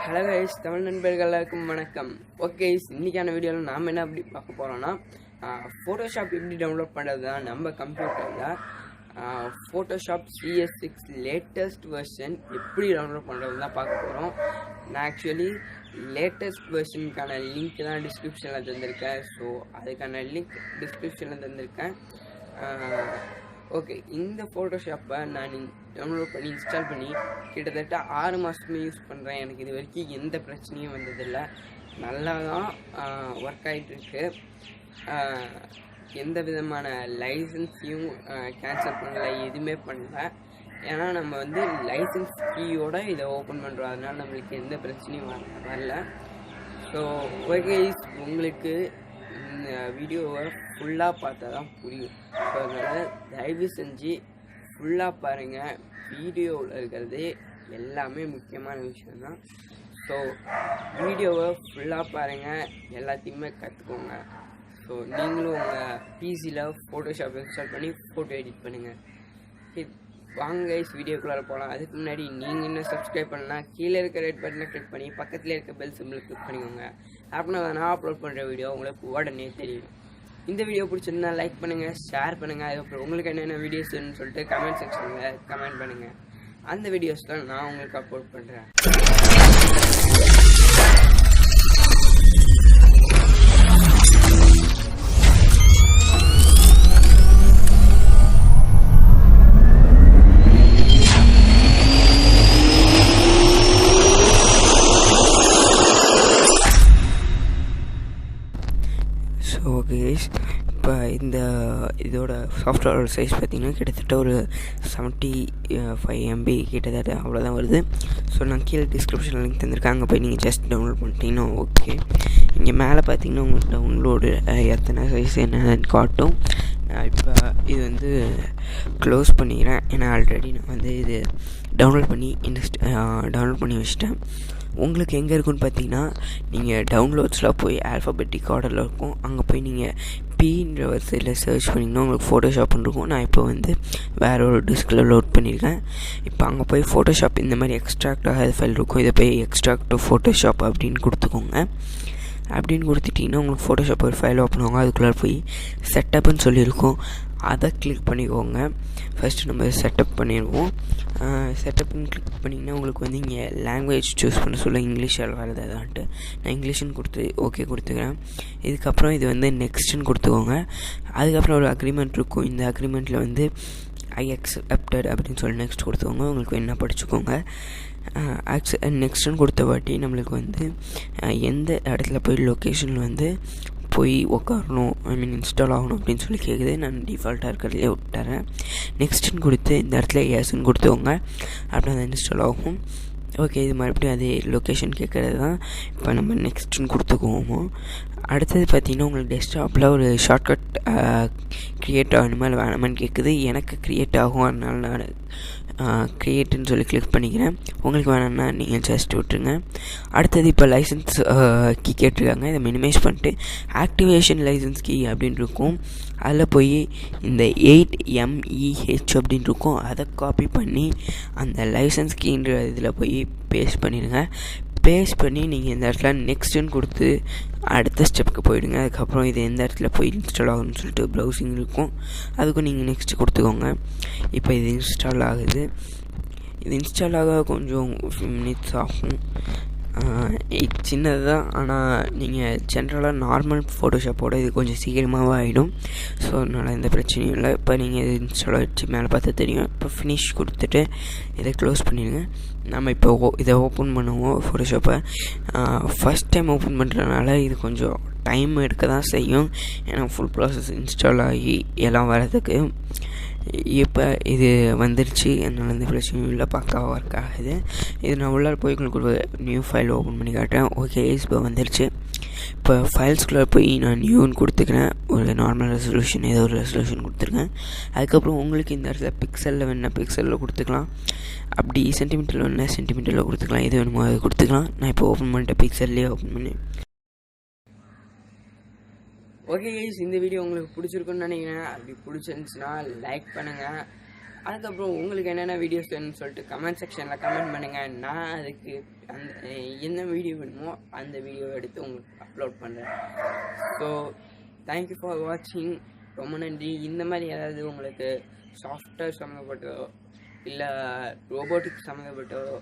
Hello guys, Tamil நண்பர்கள் எல்லாருக்கும் வணக்கம். ஓகே, இன்றைக்கான வீடியோவில் நாம் என்ன அப்படி பார்க்க போகிறோன்னா ஃபோட்டோஷாப் எப்படி டவுன்லோட் பண்ணுறது தான் நம்ம கம்ப்யூட்டரில் ஃபோட்டோஷாப் CS6 லேட்டஸ்ட் வெர்ஷன் எப்படி டவுன்லோட் பண்ணுறது தான் பார்க்க போகிறோம். நான் ஆக்சுவலி லேட்டஸ்ட் வெர்ஷனுக்கான லிங்க் தான் டிஸ்கிரிப்ஷனில் தந்திருக்கேன். ஸோ அதுக்கான லிங்க் டிஸ்கிரிப்ஷனில் தந்திருக்கேன். ஓகே, இந்த ஃபோட்டோஷாப்பை நான் டவுன்லோட் பண்ணி இன்ஸ்டால் பண்ணி கிட்டத்தட்ட 6 மாதமே யூஸ் பண்ணுறேன். எனக்கு இது வரைக்கும் எந்த பிரச்சனையும் வந்ததில்லை. நல்லா தான் ஒர்க் ஆகிட்டுருக்கு. எந்த விதமான லைசன்ஸையும் கேன்சல் பண்ணல, எதுவுமே பண்ணல. ஏன்னா நம்ம வந்து லைசன்ஸ் கீயோடு இதை ஓப்பன் பண்ணுறோம், அதனால் நம்மளுக்கு எந்த பிரச்சனையும் வரல. ஸோ ஓகே, உங்களுக்கு இந்த வீடியோவை ஃபுல்லாக பார்த்தா தான் புரியும். ஸோ அதனால் தயவு செஞ்சு ஃபுல்லாக பாருங்கள். வீடியோவில் இருக்கிறது எல்லாமே முக்கியமான விஷயந்தான். ஸோ வீடியோவை ஃபுல்லாக பாருங்கள், எல்லாத்தையுமே கற்றுக்கோங்க. ஸோ நீங்களும் உங்கள் பிசியில் ஃபோட்டோஷாப் இன்ஸ்டால் பண்ணி ஃபோட்டோ எடிட் பண்ணுங்கள். வாங்க வீடியோக்குள்ளார போகலாம். அதுக்கு முன்னாடி நீங்கள் இன்னும் சப்ஸ்கிரைப் பண்ணலாம், கீழே இருக்க ரெட் பட்டனை கிளிக் பண்ணி பக்கத்தில் இருக்க பெல் சிம்பிளை கிளிக் பண்ணிக்கோங்க. அப்படின்னா நான் அப்லோட் பண்ணுற வீடியோ உங்களுக்கு உடனே தெரியும். இந்த வீடியோ பிடிச்சிருந்தா லைக் பண்ணுங்கள், ஷேர் பண்ணுங்கள். அதுக்கப்புறம் உங்களுக்கு என்னென்ன வீடியோஸ்ன்னு சொல்லிட்டு கமெண்ட் செக்ஷனில் கமெண்ட் பண்ணுங்கள். அந்த வீடியோஸ்லாம் நான் உங்களுக்கு அப்லோட் பண்ணுறேன். ஸோ கேஸ், இப்போ இதோட சாஃப்ட்வேரோட சைஸ் பார்த்திங்கன்னா கிட்டத்தட்ட ஒரு 75 MB கிட்டத்தட்ட அவ்வளோதான் வருது. ஸோ நான் கீழே டிஸ்கிரிப்ஷனில் லிங்க் தந்திருக்கேன், அங்கே போய் நீங்கள் ஜஸ்ட் டவுன்லோட் பண்ணிட்டீங்கன்னா ஓகே. இங்கே மேலே பார்த்தீங்கன்னா உங்களுக்கு டவுன்லோடு எத்தனை சைஸ் என்னென்னு காட்டும். இப்போ இது வந்து க்ளோஸ் பண்ணிக்கிறேன், ஏன்னா ஆல்ரெடி நான் வந்து இது டவுன்லோட் பண்ணி வச்சிட்டேன். உங்களுக்கு எங்கே இருக்குன்னு பார்த்தீங்கன்னா, நீங்கள் டவுன்லோட்ஸில் போய் ஆல்ஃபபெட்டிக் ஆர்டரில் இருக்கும், அங்கே போய் நீங்கள் பீன்ற வரிசையில் சர்ச் பண்ணிங்கன்னா உங்களுக்கு ஃபோட்டோஷாப்னு இருக்கும். நான் இப்போ வந்து வேறு ஒரு டிஸ்கில் லோட் பண்ணியிருக்கேன். இப்போ அங்கே போய் ஃபோட்டோஷாப் இந்த மாதிரி எக்ஸ்ட்ராக்ட் ஆகாத ஃபைல் இருக்கும், இதை போய் எக்ஸ்ட்ராக்ட் ஃபோட்டோஷாப் அப்படின்னு கொடுத்துக்கோங்க. அப்படின்னு கொடுத்துட்டிங்கன்னா உங்களுக்கு ஃபோட்டோஷாப் ஒரு ஃபைல் ஓப்பன் ஆகும். அதுக்குள்ளே போய் செட்டப்னு சொல்லியிருக்கோம், அதை கிளிக் பண்ணிக்கோங்க. ஃபஸ்ட்டு நம்ம செட்டப் பண்ணிடுவோம். செட்டப்னு கிளிக் பண்ணிங்கன்னா உங்களுக்கு வந்து இங்கே லாங்குவேஜ் சூஸ் பண்ண சொல்ல இங்கிலீஷில் வரது அதான்ட்டு நான் இங்கிலீஷ்னு கொடுத்து ஓகே கொடுத்துக்கிறேன். இதுக்கப்புறம் இது வந்து நெக்ஸ்ட்டுன்னு கொடுத்துக்கோங்க. அதுக்கப்புறம் ஒரு அக்ரிமெண்ட் இருக்கும், இந்த அக்ரிமெண்ட்டில் வந்து ஐ அக்செப்டட் அப்படின்னு சொல்லி நெக்ஸ்ட் கொடுத்துக்கோங்க. உங்களுக்கு என்ன படிச்சுக்கோங்க. நெக்ஸ்ட்டுன்னு கொடுத்த வாட்டி நம்மளுக்கு வந்து எந்த இடத்துல போய் லொக்கேஷனில் வந்து போய் உட்காரணும், இன்ஸ்டால் ஆகணும் அப்படின்னு சொல்லி கேட்குது. நான் டிஃபால்ட்டாக இருக்கிறதுலே விட்டுறேன். நெக்ஸ்ட்டுன்னு கொடுத்து இந்த இடத்துல ஏஸ்ன்னு கொடுத்துக்கோங்க, அப்படின்னா அது இன்ஸ்டால் ஆகும். ஓகே, இது மறுபடியும் அதே லொக்கேஷன் கேட்குறது தான். இப்போ நம்ம நெக்ஸ்ட்டுன்னு கொடுத்துக்குவோம். அடுத்தது பார்த்திங்கன்னா உங்களுக்கு டெஸ்க்டாப்பில் ஒரு ஷார்ட்கட் க்ரியேட் ஆகணுமா இல்லை வேணாமான்னு கேட்குது. எனக்கு க்ரியேட் ஆகும், அதனால நான் க்ரியேட்டுன்னு சொல்லி கிளிக் பண்ணிக்கிறேன். உங்களுக்கு வேணாம்னா நீங்கள் ஜஸ்ட் விட்டுருங்க. அடுத்தது இப்போ லைசன்ஸ் கீ கேட்டிருக்காங்க, இதை மினிமைஸ் பண்ணிட்டு ஆக்டிவேஷன் லைசன்ஸ் கீ அப்படின்னு இருக்கும், அதில் போய் இந்த 8MEH அப்படின்னு இருக்கும், அதை காப்பி பண்ணி அந்த லைசன்ஸ் கீன்ற இதில் போய் பேஸ்ட் பண்ணிடுங்க. பேஸ்ட் பண்ணி நீங்கள் இந்த இடத்துல நெக்ஸ்ட்டுன்னு கொடுத்து அடுத்த ஸ்டெப்புக்கு போயிடுங்க. அதுக்கப்புறம் இது எந்த இடத்துல போய் இன்ஸ்டால் ஆகும்னு சொல்லிட்டு ப்ரௌசிங் இருக்கும், அதுக்கும் நீங்கள் நெக்ஸ்ட்டு கொடுத்துக்கோங்க. இப்போ இது இன்ஸ்டால் ஆகுது. இது இன்ஸ்டால் ஆக கொஞ்சம் மினிட்ஸ் ஆகும். இது சின்னது தான், ஆனால் நீங்கள் ஜென்ரலாக நார்மல் ஃபோட்டோஷாப்போட இது கொஞ்சம் சீக்கிரமாகவே ஆகிடும். ஸோ அதனால் எந்த பிரச்சனையும் இல்லை. இப்போ நீங்கள் இது இன்ஸ்டால் ஆகிடுச்சு, மேலே பார்த்தா தெரியும். இப்போ ஃபினிஷ் கொடுத்துட்டு இதை க்ளோஸ் பண்ணிடுங்க. நம்ம இப்போ இதை ஓப்பன் பண்ணுவோம். ஃபோட்டோஷாப்பை ஃபஸ்ட் டைம் ஓப்பன் பண்ணுறதுனால இது கொஞ்சம் டைம் எடுக்க தான் செய்யும், ஏன்னா ஃபுல் ப்ராசஸ் இன்ஸ்டால் ஆகி எல்லாம் வரதுக்கு. இப்போ இது வந்துருச்சு, என்னால் எந்த பிரச்சனையும் இல்லை, பக்காவாக ஒர்க் ஆகுது. இது நான் உள்ளே போய் உங்களுக்கு ஒரு நியூ ஃபைல் ஓப்பன் பண்ணி காட்டுறேன். ஓகே, இப்போ வந்துருச்சு. இப்போ ஃபைல்ஸ்குள்ளே போய் நான் நியூன்னு கொடுத்துக்கிறேன். ஒரு நார்மல் ரெசல்யூஷன், ஏதோ ஒரு ரெசல்யூஷன் கொடுத்துருக்கேன். அதுக்கப்புறம் உங்களுக்கு இந்த இடத்துல பிக்சலில் வேணால் பிக்சலில் கொடுத்துக்கலாம், அப்படி சென்டிமீட்டரில் வேணால் சென்டிமீட்டரில் கொடுத்துக்கலாம், எது வேணுமோ அதை கொடுத்துக்கலாம். நான் இப்போ ஓப்பன் பண்ணிட்டேன், பிக்சல்லே ஓப்பன் பண்ணி. ஓகே கைஸ், இந்த வீடியோ உங்களுக்கு பிடிச்சிருக்குன்னு நினைக்கிறேன். அப்படி பிடிச்சிருந்துச்சுன்னா லைக் பண்ணுங்கள், அதுக்கப்புறம் உங்களுக்கு என்னென்ன வீடியோஸ் வேணும்னு சொல்லிட்டு கமெண்ட் செக்ஷனில் கமெண்ட் பண்ணுங்கள். நான் அதுக்கு என்ன வீடியோ வேணுமோ அந்த வீடியோவை எடுத்து உங்களுக்கு அப்லோட் பண்ணுறேன். ஸோ தேங்க்யூ ஃபார் வாட்சிங். ரொம்ப நன்றி. இந்த மாதிரி ஏதாவது உங்களுக்கு சாஃப்ட்வேர் சம்மந்தப்பட்டதோ இல்லை ரோபோட்டிக்ஸ் சம்மந்தப்பட்டதோ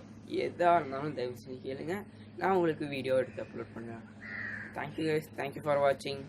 எதாக இருந்தாலும் தயவு செஞ்சு கேளுங்க. நான் உங்களுக்கு வீடியோ எடுத்து அப்லோட் பண்ணுறேன். Thank you guys. தேங்க்யூ ஃபார் வாட்சிங்.